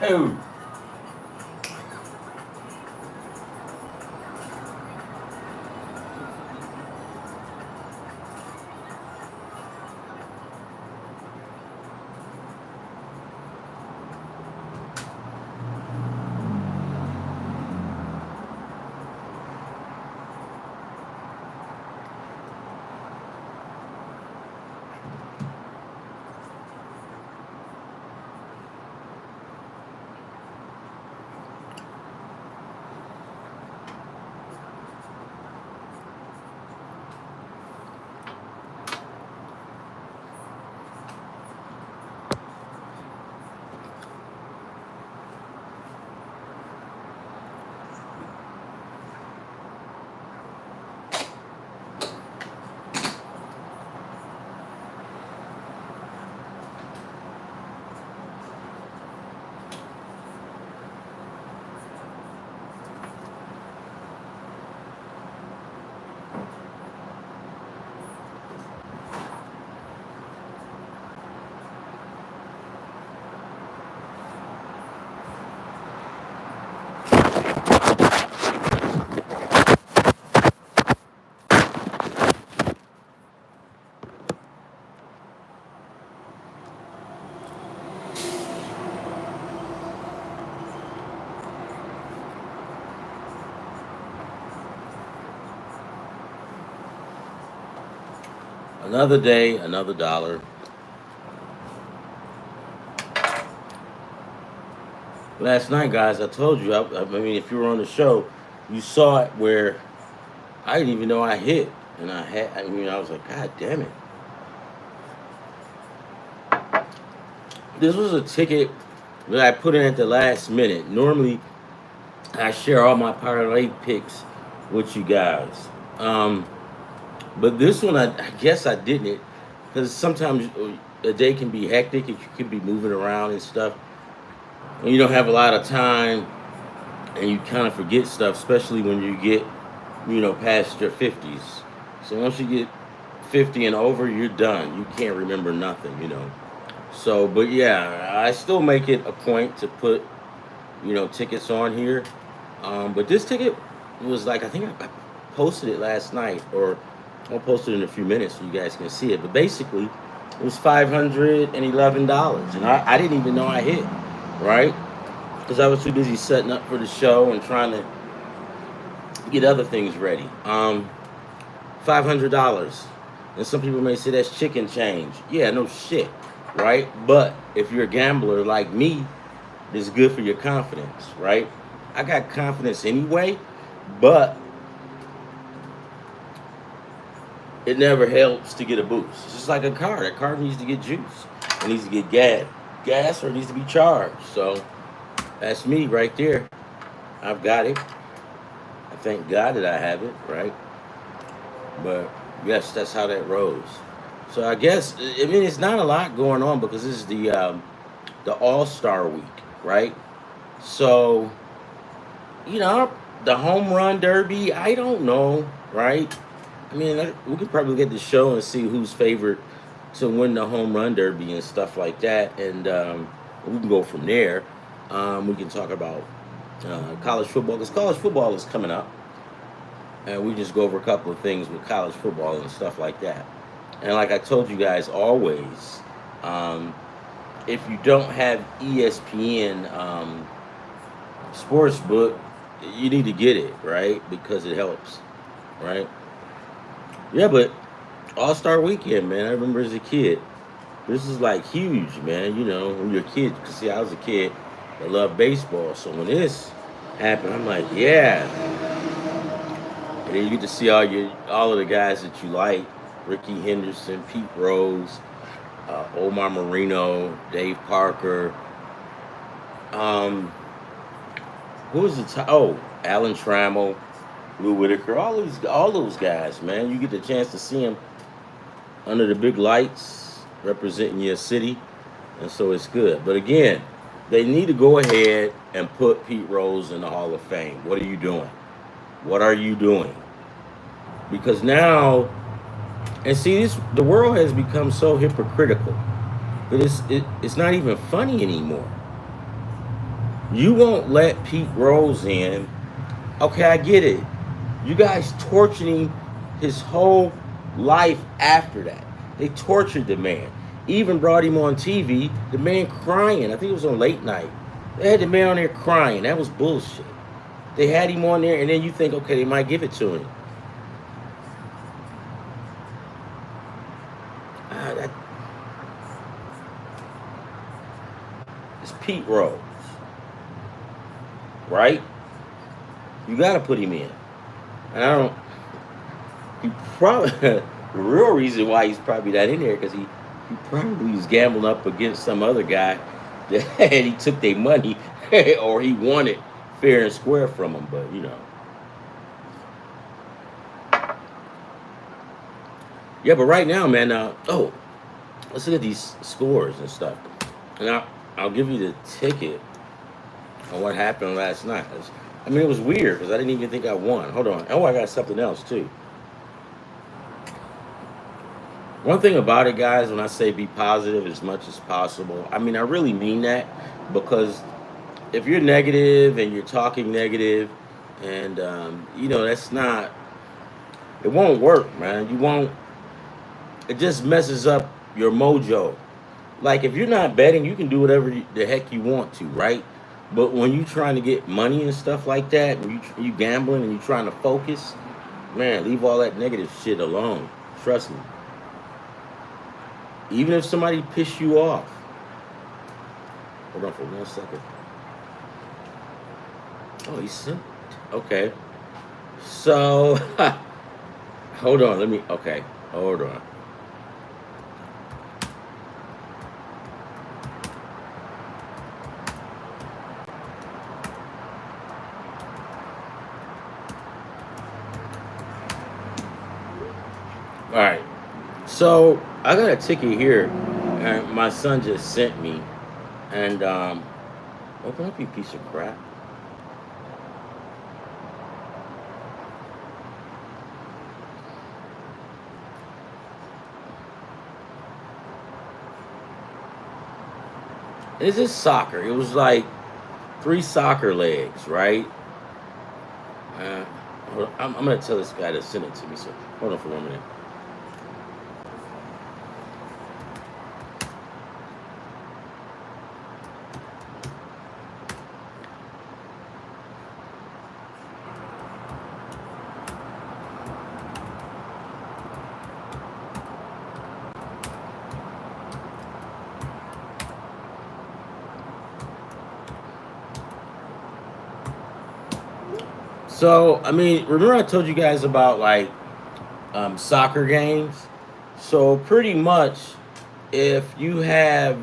Oh. Another day, another dollar. Last night, guys, I told you. I mean, if you were on the show, you saw it where I didn't even know I hit, and I had. I mean, I was like, God damn it! This was a ticket that I put in at the last minute. Normally, I share all my parlay picks with you guys, but this one, I guess I didn't, because sometimes a day can be hectic. You could be moving around and stuff, and you don't have a lot of time, and you kind of forget stuff, especially when you get, past your 50s. So once you get 50 and over, you're done. You can't remember nothing. So, but yeah, I still make it a point to put, tickets on here. But this ticket was like, I think I posted it last night, or I'll post it in a few minutes so you guys can see it. But basically, it was $511, and I didn't even know I hit, right? Because I was too busy setting up for the show and trying to get other things ready. $500, and some people may say that's chicken change. Yeah, no shit, right? But if you're a gambler like me, it's good for your confidence, right? I got confidence anyway, but it never helps to get a boost. It's just like a car. That car needs to get juice. It needs to get gas, or it needs to be charged. So that's me right there. I've got it. I thank God that I have it, right? But yes, that's how that rose. So I guess, I mean, it's not a lot going on because this is the All Star week, right? So the home run derby. I don't know, right? I mean, we could probably get the show and see who's favored to win the home run derby and stuff like that, and we can go from there. We can talk about college football, because college football is coming up, and we just go over a couple of things with college football and stuff like that. And like I told you guys, always, if you don't have ESPN Sportsbook, you need to get it, right? Because it helps, right? Yeah, but All Star Weekend, man. I remember as a kid, this is like huge, man. When you're a kid, because see, I was a kid that loved baseball, so when this happened, I'm like, yeah. And then you get to see all of the guys that you like: Ricky Henderson, Pete Rose, Omar Marino, Dave Parker. Um, who was the oh, Alan Trammell, Lou Whitaker, all those guys, man. You get the chance to see them under the big lights, representing your city, and so it's good. But again, they need to go ahead and put Pete Rose in the Hall of Fame. What are you doing? What are you doing? Because now, and see, the world has become so hypocritical that it's not even funny anymore. You won't let Pete Rose in. Okay, I get it. You guys tortured him his whole life after that. They tortured the man. Even brought him on TV, the man crying. I think it was on late night. They had the man on there crying. That was bullshit. They had him on there, and then you think, okay, they might give it to him. That, it's Pete Rose, right? You got to put him in. And I don't. He probably the real reason why he's probably not in there because he probably was gambling up against some other guy that and he took their money or he won it fair and square from him. But yeah. But right now, man. Let's look at these scores and stuff. And I'll give you the ticket on what happened last night. I mean, it was weird because I didn't even think I won. Hold on. Oh, I got something else too. One thing about it, guys, when I say be positive as much as possible, I mean, I really mean that because if you're negative and you're talking negative and, that's not, it won't work, man. You won't, it just messes up your mojo. Like, if you're not betting, you can do whatever the heck you want to, right? But when you're trying to get money and stuff like that, when you gambling and you're trying to focus, man, leave all that negative shit alone. Trust me. Even if somebody piss you off. Hold on for 1 second. Oh, he sent. Okay. So, hold on. Okay. Hold on. All right. So, I got a ticket here, and my son just sent me. And, open up, you piece of crap. This is soccer. It was like 3 soccer legs, right? Uh, I'm going to tell this guy to send it to me. So, hold on for 1 minute. So, I mean, remember I told you guys about like soccer games? So, pretty much, if you have,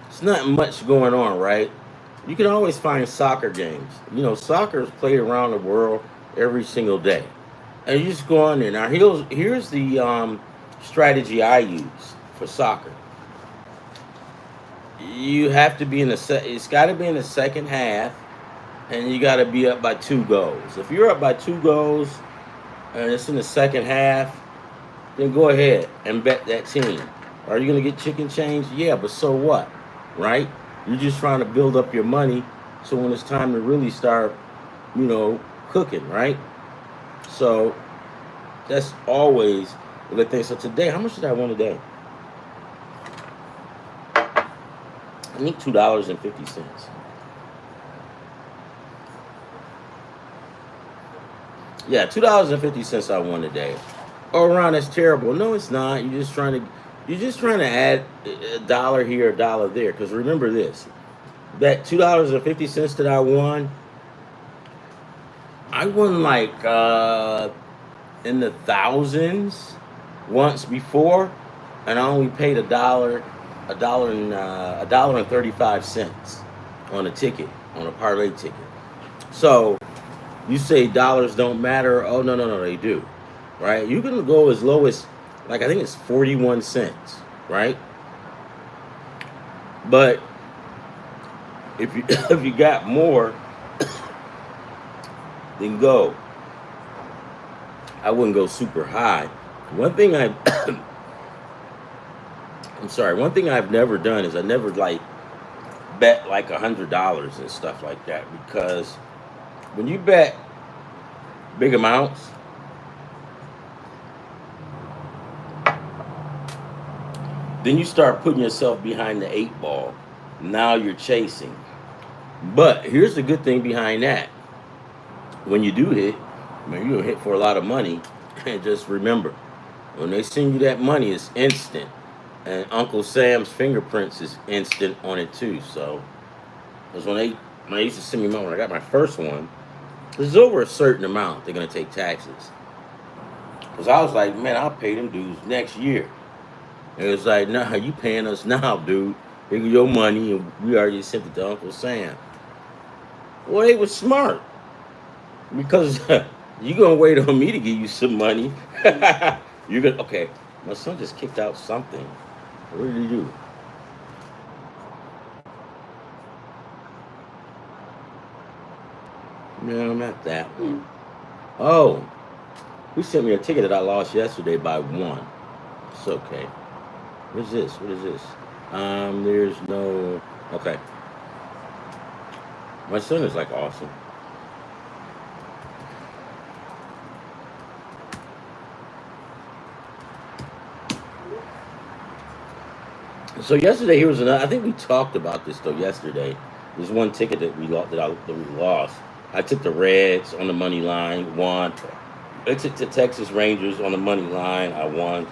it's not much going on, right? You can always find soccer games. Soccer is played around the world every single day. And you just go on there. Now, here's the strategy I use for soccer. You have to be it's got to be in the second half and you got to be up by 2 goals. If you're up by 2 goals and it's in the second half, then go ahead and bet that team. Are you going to get chicken change? Yeah, but so what, right? You're just trying to build up your money so when it's time to really start, cooking, right? So that's always a good thing. So today, how much did I win today? I think $2.50. Yeah, $2.50 I won today. Oh, Ron, that's terrible. No, it's not. You're just trying to add a dollar here, a dollar there. Because remember this, that $2.50 that I won, I won like in the thousands once before, and I only paid a dollar and 35 cents on a ticket, on a parlay ticket. So you say dollars don't matter? Oh no, no, no, they do, right? You can go as low as, like, I think it's 41 cents, right? But if you if you got more, then go. I wouldn't go super high. One thing I I'm sorry. One thing I've never done is I never like bet like $100 and stuff like that, because when you bet big amounts, then you start putting yourself behind the eight ball. Now you're chasing. But here's the good thing behind that: when you do hit, man, you'll hit for a lot of money. And just remember, when they send you that money, it's instant. And Uncle Sam's fingerprints is instant on it too. So, because when they used to send me money when I got my first one, it's over a certain amount they're gonna take taxes. Because I was like, man, I'll pay them dudes next year. And it's like, nah, you paying us now, dude. Here go your money, and we already sent it to Uncle Sam. Well, they was smart, because you gonna wait on me to give you some money. You're gonna, okay. My son just kicked out something. What did he do? No, not that one. Oh, he sent me a ticket that I lost yesterday by one. It's okay. What is this? What is this? There's no. Okay. My son is like awesome. So yesterday here was another. I think we talked about this though yesterday. There's one ticket that we lost that we lost. I took the Reds on the money line, won. I took the Texas Rangers on the money line, I won.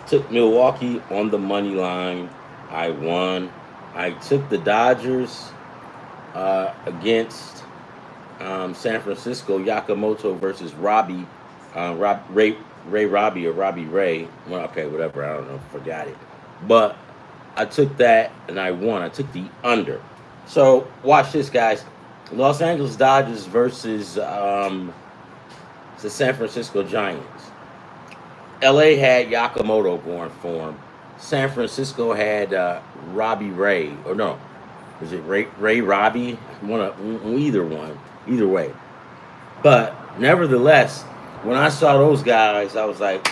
Took Milwaukee on the money line, I won. I took the Dodgers against San Francisco, Yakamoto versus Robbie, Ray Robbie or Robbie Ray. Well, okay, whatever. I don't know. Forgot it. But I took that and I won. I took the under. So watch this, guys. Los Angeles Dodgers versus the San Francisco Giants. LA had Yakamoto going for him. San Francisco had Robbie Ray, or no, was it Ray Robbie? One of either one, either way. But nevertheless, when I saw those guys, I was like,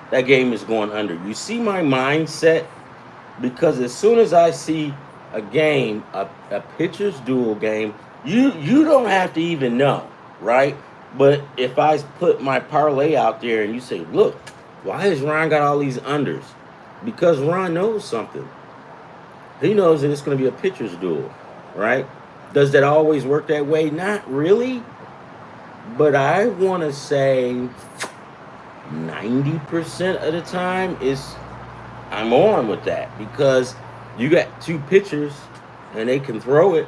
that game is going under. You see my mindset, because as soon as I see a game, a pitcher's duel game, you don't have to even know, right? But if I put my parlay out there and you say, look, why has Ron got all these unders? Because Ron knows something. He knows that it's going to be a pitcher's duel, right? Does that always work that way? Not really. But I want to say 90% of the time is I'm on with that, because you got two pitchers and they can throw it.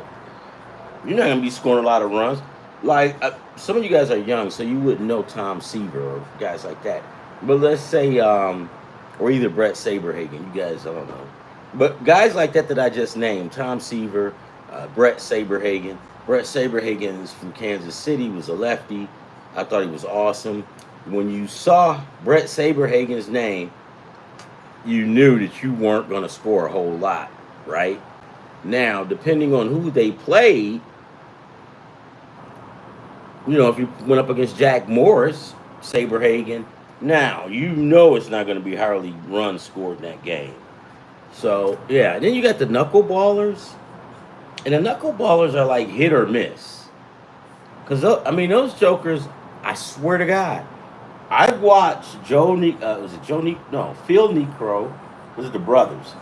You're not going to be scoring a lot of runs. Like, some of you guys are young, so you wouldn't know Tom Seaver or guys like that. But let's say, or either Brett Saberhagen. You guys, I don't know. But guys like that I just named, Tom Seaver, Brett Saberhagen. Brett Saberhagen is from Kansas City, was a lefty. I thought he was awesome. When you saw Brett Saberhagen's name, you knew that you weren't going to score a whole lot, right? Now, depending on who they played, if you went up against Jack Morris, Saberhagen, now you know it's not going to be hardly runs scored in that game. So, yeah. And then you got the knuckleballers. And the knuckleballers are like hit or miss. Because, those jokers, I swear to God, I've watched Phil Necro. Those are the brothers.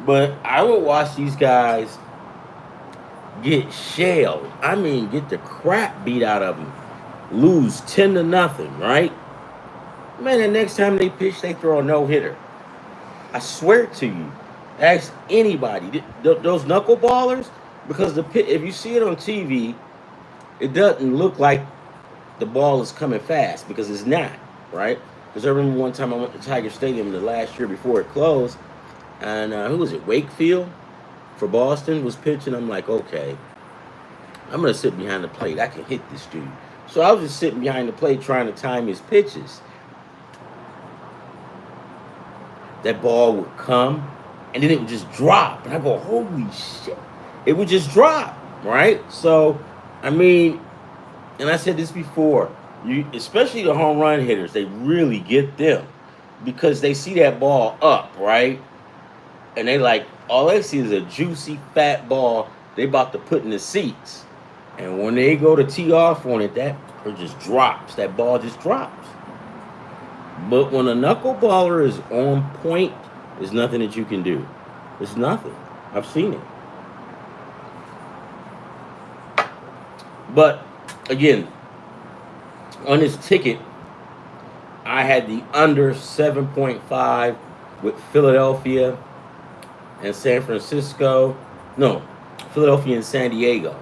But I would watch these guys get shelled. Get the crap beat out of them. Lose 10-0, right? Man, the next time they pitch, they throw a no-hitter. I swear to you. Ask anybody. Those knuckleballers, because if you see it on TV, it doesn't look like the ball is coming fast because it's not, right? Because I remember one time I went to Tiger Stadium the last year before it closed, and who was it? Wakefield for Boston was pitching. I'm like, okay, I'm gonna sit behind the plate. I can hit this dude. So I was just sitting behind the plate trying to time his pitches. That ball would come, and then it would just drop, and I go, holy shit! It would just drop, right? So, I mean, and I said this before, especially the home run hitters, they really get them because they see that ball up, right? And they like, all they see is a juicy, fat ball they about to put in the seats. And when they go to tee off on it, it just drops. That ball just drops. But when a knuckleballer is on point, there's nothing that you can do. There's nothing. I've seen it. But, again, on this ticket, I had the under 7.5 with Philadelphia and San Francisco. No, Philadelphia and San Diego.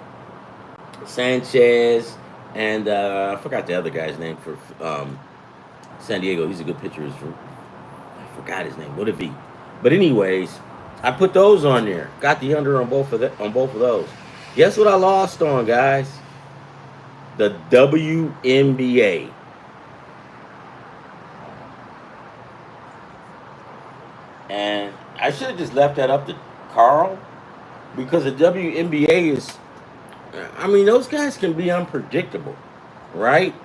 Sanchez and I forgot the other guy's name for San Diego. He's a good pitcher. I forgot his name. What it be? But anyways, I put those on there. Got the under on both of those. Guess what I lost on, guys? The WNBA. And I should have just left that up to Carl because the WNBA is, I mean, those guys can be unpredictable, right?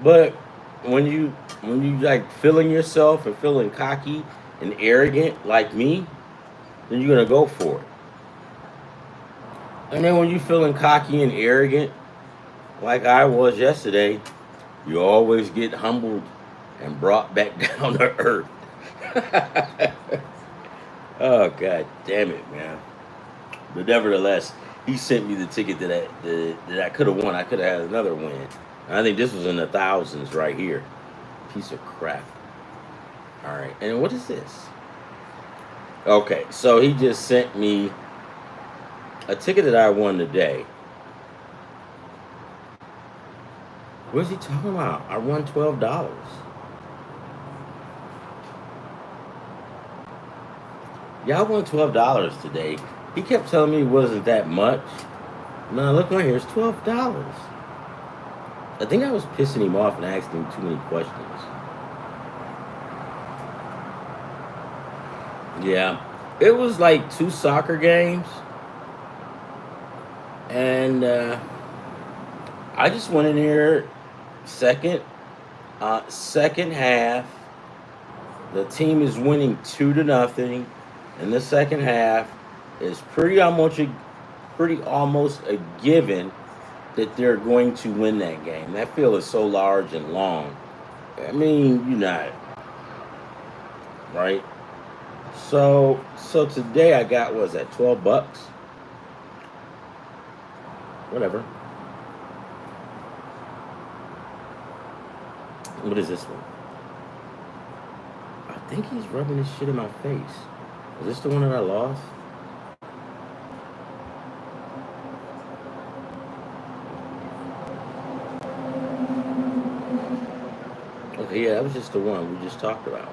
But when you like feeling yourself and feeling cocky and arrogant like me, then you're gonna go for it. And then when you're feeling cocky and arrogant, like I was yesterday, you always get humbled and brought back down to earth. Oh, God damn it, man. But nevertheless, he sent me the ticket that I could have won. I could have had another win. And I think this was in the thousands right here. Piece of crap. All right. And what is this? Okay. So he just sent me a ticket that I won today. What is he talking about? I won $12. Yeah, I won $12 today. He kept telling me it wasn't that much. Now look right here, it's $12. I think I was pissing him off and asking him too many questions. Yeah, it was like 2 soccer games, and I just went in here second half. The team is winning 2-0. In the second half, it's pretty almost a given that they're going to win that game. That field is so large and long. I mean, you're not, right? So today I got, what was that, $12? Whatever. What is this one? I think he's rubbing this shit in my face. Is this the one that I lost? Okay, yeah, that was just the one we just talked about.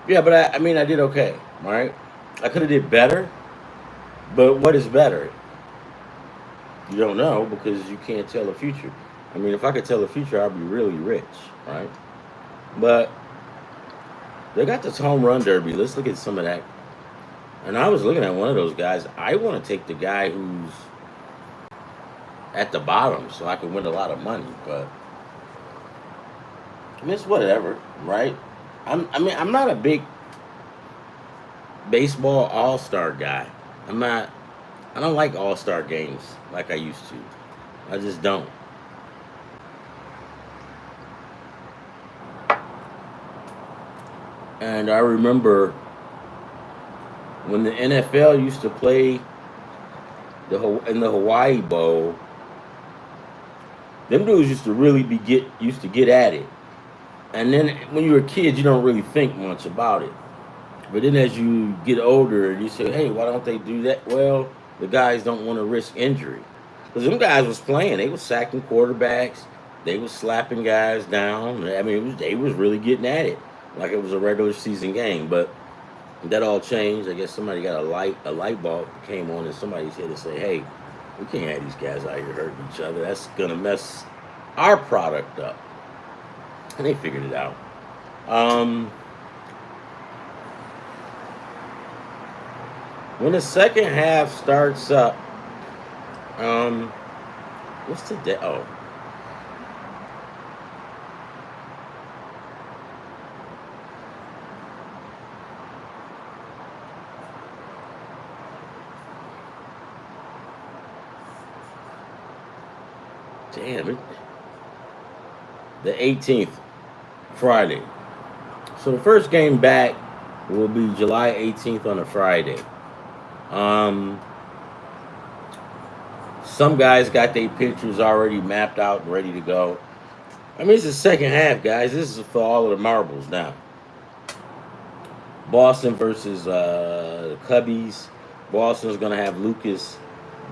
Yeah, but I mean, I did okay, right? I could have did better, but what is better? You don't know because you can't tell the future. I mean, if I could tell the future, I'd be really rich, right? But they got this home run derby. Let's look at some of that. And I was looking at one of those guys. I want to take the guy who's at the bottom so I can win a lot of money. But I mean, it's whatever, right? I'm not a big baseball all-star guy. I don't like all-star games like I used to. I just don't. And I remember when the NFL used to play in the Hawaii Bowl, them dudes used to really used to get at it. And then when you're a kid, you don't really think much about it. But then as you get older, you say, hey, why don't they do that? Well, the guys don't want to risk injury. Because them guys was playing. They was sacking quarterbacks. They was slapping guys down. I mean, they was really getting at it like it was a regular season game. But that all changed. I guess somebody got a light bulb came on in somebody's head and say, "Hey, we can't have these guys out here hurting each other. That's gonna mess our product up." And they figured it out. Um, when the second half starts up, um, what's today? Oh, damn it, the 18th, Friday. So the first game back will be July 18th on a Friday. Um, some guys got their pictures already mapped out and ready to go. I mean, it's the second half, guys. This is for all of the marbles now. Boston versus the Cubbies. Boston's going to have Lucas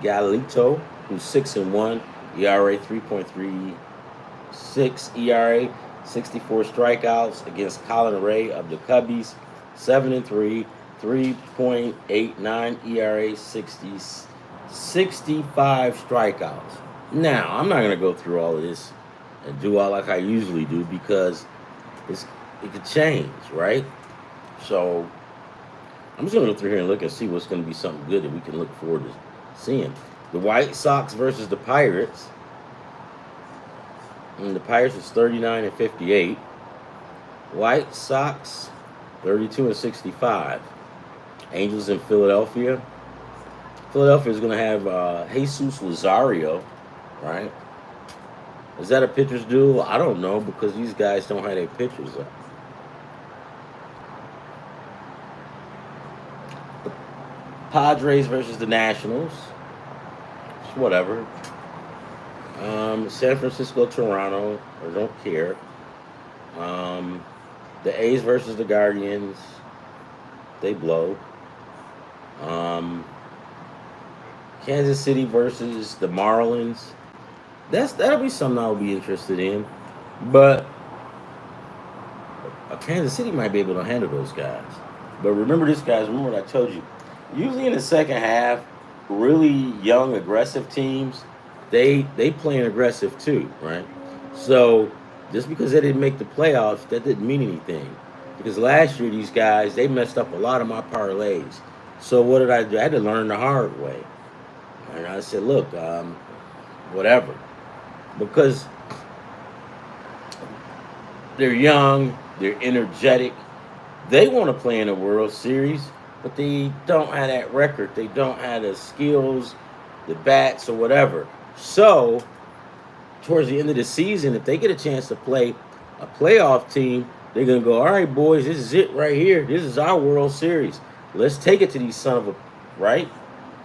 Galito, who's 6-1, ERA 3.36, ERA 64 strikeouts against Colin Ray of the Cubbies, 7-3, 3.89 ERA, 65 strikeouts. Now, I'm not going to go through all of this and do all like I usually do because it could change, right? So I'm just going to go through here and look and see what's going to be something good that we can look forward to seeing. The White Sox versus the Pirates. And the Pirates is 39-58. White Sox 32-65. Angels in Philadelphia. Philadelphia is going to have Jesus Rosario, right? Is that a pitcher's duel? I don't know because these guys don't have their pitchers up. The Padres versus the Nationals. It's whatever. San Francisco, Toronto. I don't care. The A's versus the Guardians. They blow. Kansas City versus the Marlins. That'll be something I'll be interested in. But Kansas City might be able to handle those guys. But remember this, guys. Remember what I told you. Usually in the second half, really young, aggressive teams, they playing aggressive too, right? So just because they didn't make the playoffs, that didn't mean anything. Because last year these guys, they messed up a lot of my parlays. So what did I do? I had to learn the hard way. And I said, look, whatever. Because they're young, they're energetic, they want to play in a World Series, but they don't have that record. They don't have the skills, the bats, or whatever. So, towards the end of the season, if they get a chance to play a playoff team, they're going to go, all right, boys, this is it right here. This is our World Series. Let's take it to these son of a, right?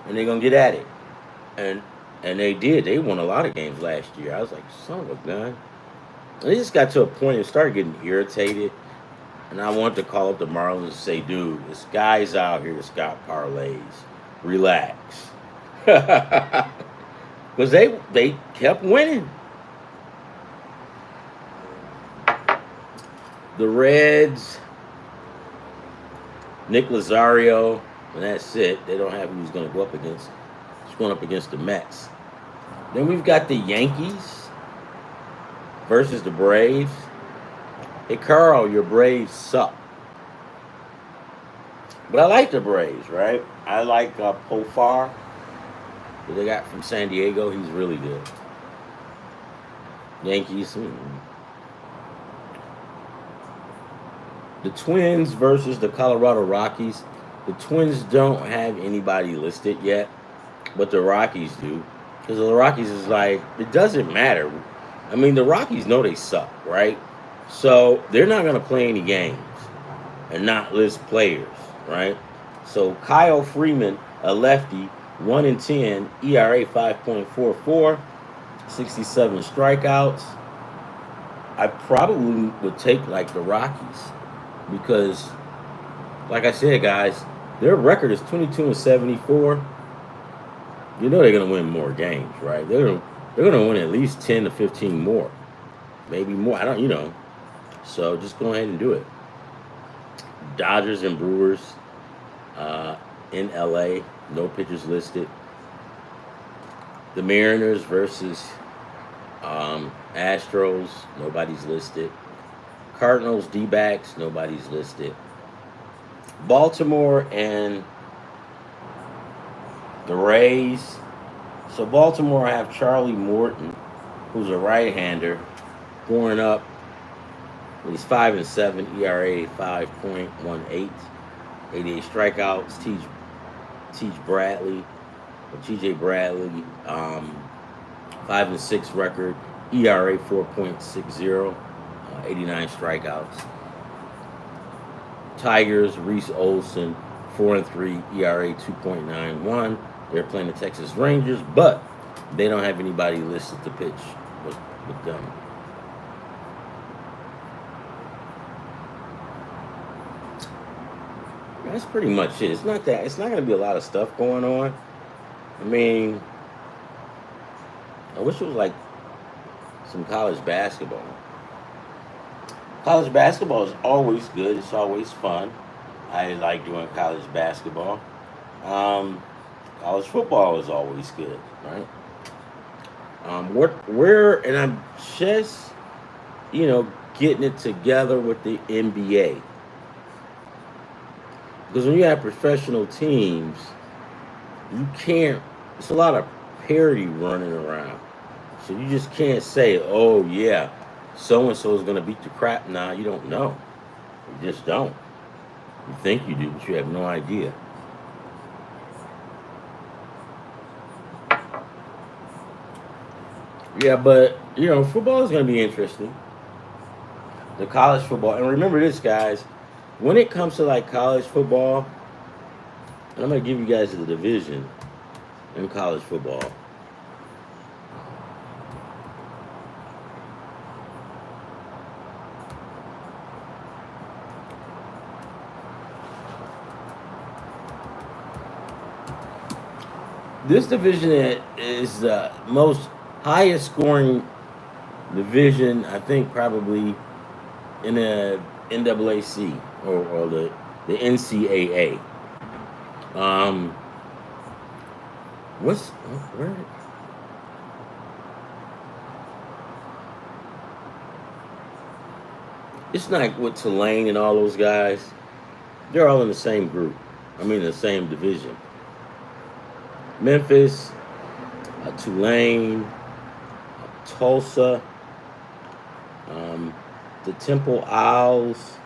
And they're going to get at it. And they did. They won a lot of games last year. I was like, son of a gun. And it just got to a point and started getting irritated. And I wanted to call up the Marlins and say, dude, this guy's out here that's got parlays. Relax. Because they kept winning. The Reds, Nick Lazario, and that's it. They don't have who he's going to go up against. He's going up against the Mets. Then we've got the Yankees versus the Braves. Hey, Carl, your Braves suck. But I like the Braves, right? I like Pofar that they got from San Diego. He's really good. Yankees. The Twins versus the Colorado Rockies. The Twins don't have anybody listed yet, but the Rockies do. Because the Rockies is like, it doesn't matter. I mean, the Rockies know they suck, right? So they're not going to play any games and not list players, right? So Kyle Freeman, a lefty, 1-10, ERA 5.44, 67 strikeouts. I probably would take like the Rockies because, like I said, guys, their record is 22-74. you know they're gonna win more games, right? They're gonna win at least 10 to 15 more, maybe more. I don't, So just go ahead and do it. Dodgers and Brewers uh, in LA, no pitchers listed. The Mariners versus Astros, nobody's listed. Cardinals, D-backs, nobody's listed. Baltimore and the Rays. So Baltimore have Charlie Morton, who's a right-hander, going up. He's 5-7, ERA 5.18, 88 strikeouts. TJ Bradley, 5-6 record, ERA 4.60, 89 strikeouts. Tigers, Reese Olson, 4-3, ERA 2.91. They're playing the Texas Rangers, but they don't have anybody listed to pitch with them. That's pretty much it. It's not going to be a lot of stuff going on. I mean, I wish it was like some college basketball. College basketball is always good. It's always fun. I like doing college basketball. College football is always good, right? And I'm just, getting it together with the NBA. Because when you have professional teams, you can't, it's a lot of parity running around. So you just can't say, oh, yeah, so-and-so is going to beat the crap. Nah, you don't know. You just don't. You think you do, but you have no idea. Yeah, but, football is going to be interesting. The college football. And remember this, guys. When it comes to, like, college football, I'm going to give you guys the division in college football. This division is the most highest scoring division, I think, probably in the NAAC or the NCAA. Um, where? It's not with Tulane and all those guys. They're all in the same group. I mean, the same division. Memphis, Tulane, Tulsa, the Temple Owls,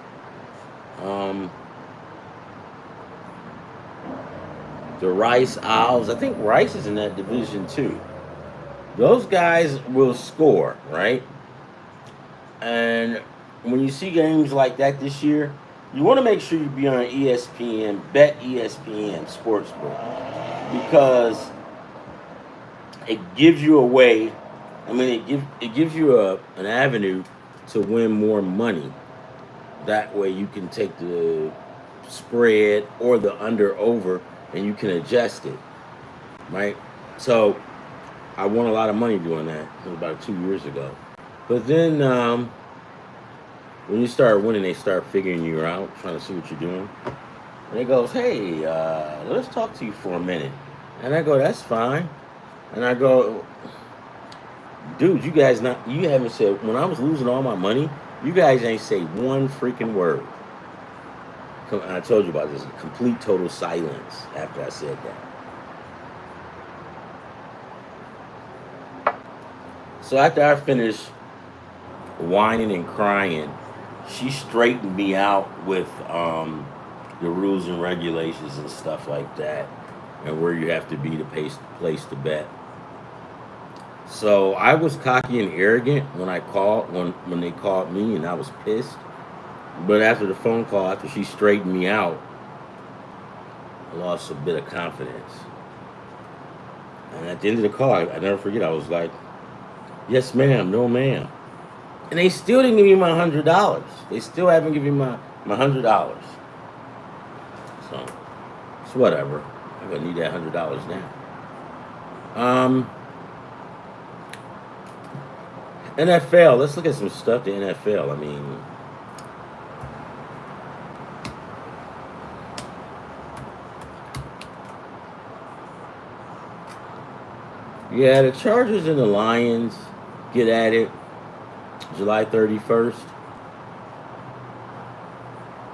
the Rice Owls. I think Rice is in that division too. Those guys will score, right? And when you see games like that this year, you want to make sure you be on ESPN, bet ESPN Sportsbook, because it gives you a way. I mean, it gives you an avenue to win more money. That way, you can take the spread or the under over, and you can adjust it, right? So, I won a lot of money doing that. It was about 2 years ago. But then, when you start winning, they start figuring you out, trying to see what you're doing. And it goes, hey, let's talk to you for a minute. And I go, that's fine. And I go, dude, you haven't said, when I was losing all my money, you guys ain't say one freaking word. I told you about this, complete total silence after I said that. So after I finished whining and crying, she straightened me out with the rules and regulations and stuff like that, and where you have to be to place to bet. So I was cocky and arrogant when they called me, and I was pissed. But after the phone call, after she straightened me out, I lost a bit of confidence. And at the end of the call, I never forget, I was like, yes, ma'am, no, ma'am. And they still didn't give me my $100. They still haven't given me my $100. So, it's whatever. I'm going to need that $100 now. Um, NFL. Let's look at some stuff. The NFL. I mean, yeah, the Chargers and the Lions get at it July 31st.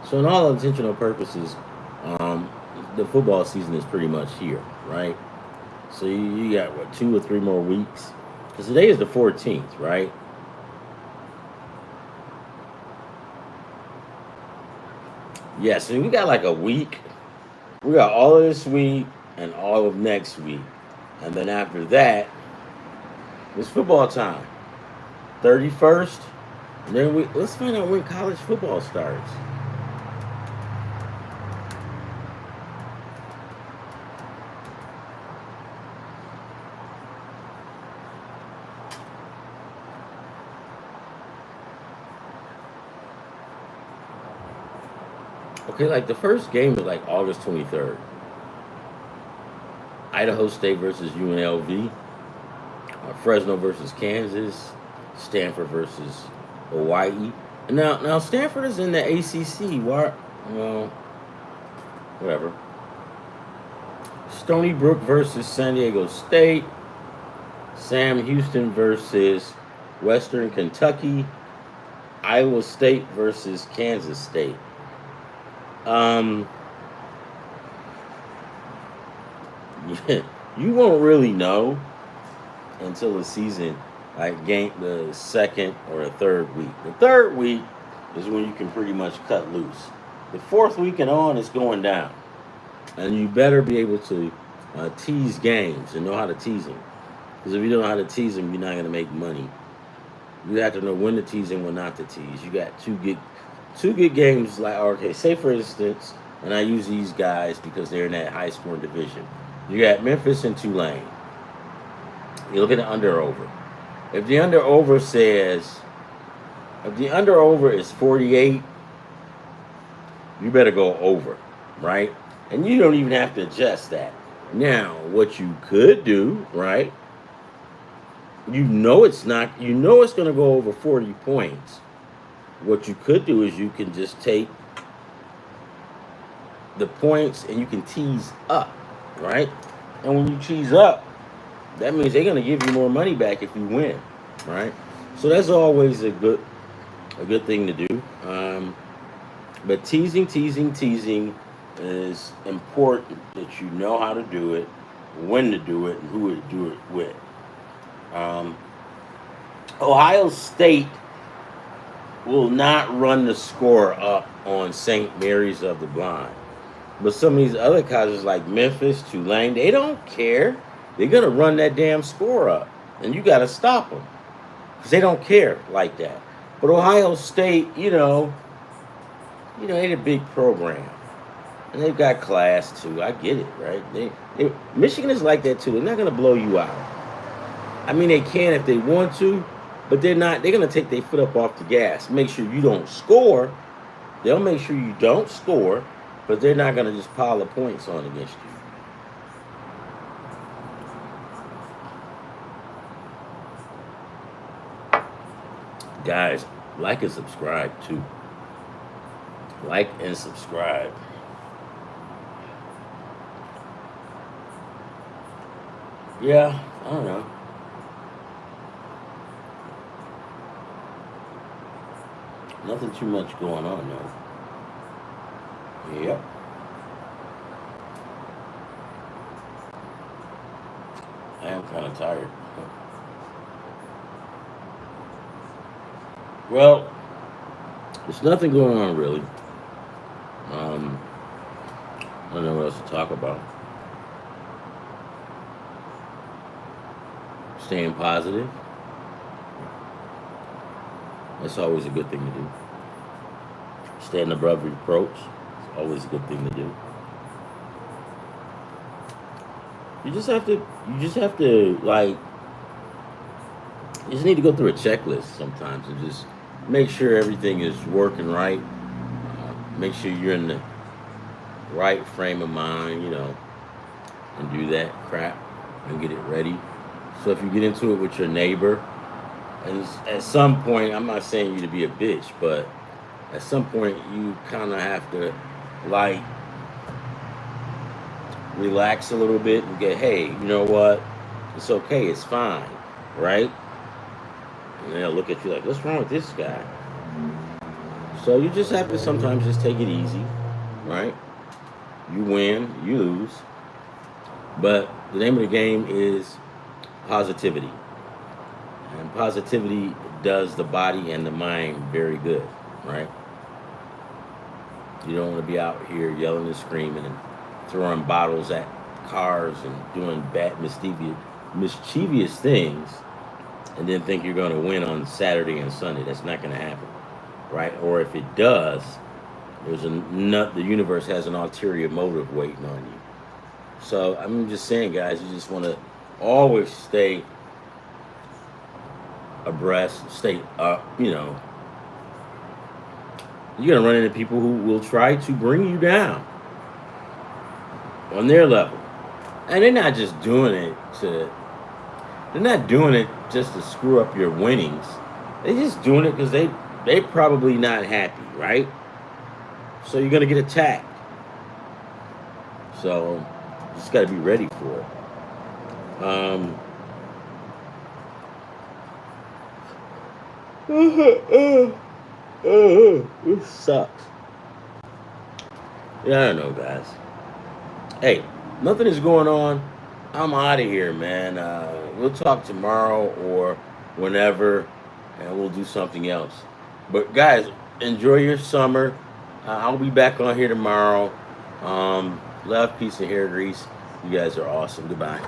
So, in all intentional purposes, um, the football season is pretty much here, right? So you got what 2 or 3 more weeks? Because today is the 14th, right? Yeah, so we got like a week. We got all of this week and all of next week, and then after that, it's football time. 31st. And then let's find out when college football starts. Okay, like the first game is like August 23rd. Idaho State versus UNLV. Fresno versus Kansas. Stanford versus Hawaii. Now Stanford is in the ACC. Why? Well, whatever. Stony Brook versus San Diego State. Sam Houston versus Western Kentucky. Iowa State versus Kansas State. Um, yeah, you won't really know until the season, like the second or the third week. The third week is when you can pretty much cut loose. The fourth week and on is going down, and you better be able to tease games and know how to tease them. Because if you don't know how to tease them, you're not going to make money. You have to know when to tease and when not to tease. You got two good games. Like, okay, say for instance, and I use these guys because they're in that high scoring division. You got Memphis and Tulane. You look at the under over. If the under over is 48, you better go over, right? And you don't even have to adjust that. Now, what you could do, right? It's going to go over 40 points. What you could do is you can just take the points and you can tease up, right? And when you tease up, that means they're going to give you more money back if you win, right? So that's always a good thing to do. But teasing is important that you know how to do it, when to do it, and who to do it with. Um, Ohio State will not run the score up on St. Mary's of the Blind. But some of these other colleges like Memphis, Tulane, they don't care. They're going to run that damn score up. And you got to stop them. Because they don't care like that. But Ohio State, they're a big program. And they've got class, too. I get it, right? Michigan is like that, too. They're not going to blow you out. I mean, they can if they want to. But they're not. They're going to take their foot up off the gas. Make sure you don't score. They'll make sure you don't score. But they're not going to just pile the points on against you. Guys, like and subscribe too. Like and subscribe. Yeah, I don't know. Nothing too much going on though. Yep. I am kind of tired. Well, there's nothing going on really. I don't know what else to talk about. Staying positive. That's always a good thing to do. Staying above reproach. It's always a good thing to do. You just have to like you just need to go through a checklist sometimes and just make sure everything is working right. Make sure you're in the right frame of mind, and do that crap. and get it ready. So if you get into it with your neighbor, and at some point, I'm not saying you to be a bitch, but at some point you kind of have to like relax a little bit and get, hey, you know what? It's okay, it's fine, right? And they'll look at you like, what's wrong with this guy? So you just have to sometimes just take it easy, right? You win, you lose. But the name of the game is positivity. And positivity does the body and the mind very good, right? You don't want to be out here yelling and screaming and throwing bottles at cars and doing bad, mischievous things, and then think you're going to win on Saturday and Sunday. That's not going to happen, right? Or if it does, there's a nut. The universe has an ulterior motive waiting on you. So I'm just saying, guys, you just want to always stay abreast, stay up. You're gonna run into people who will try to bring you down on their level, and they're not just doing it to. They're not doing it just to screw up your winnings. They're just doing it because they probably not happy, right? So you're gonna get attacked. So you just gotta be ready for it. It sucks. Yeah, I don't know, guys. Hey, nothing is going on. I'm out of here, man. We'll talk tomorrow or whenever, and we'll do something else. But guys, enjoy your summer. I'll be back on here tomorrow. Love, peace, and hair grease. You guys are awesome. Goodbye.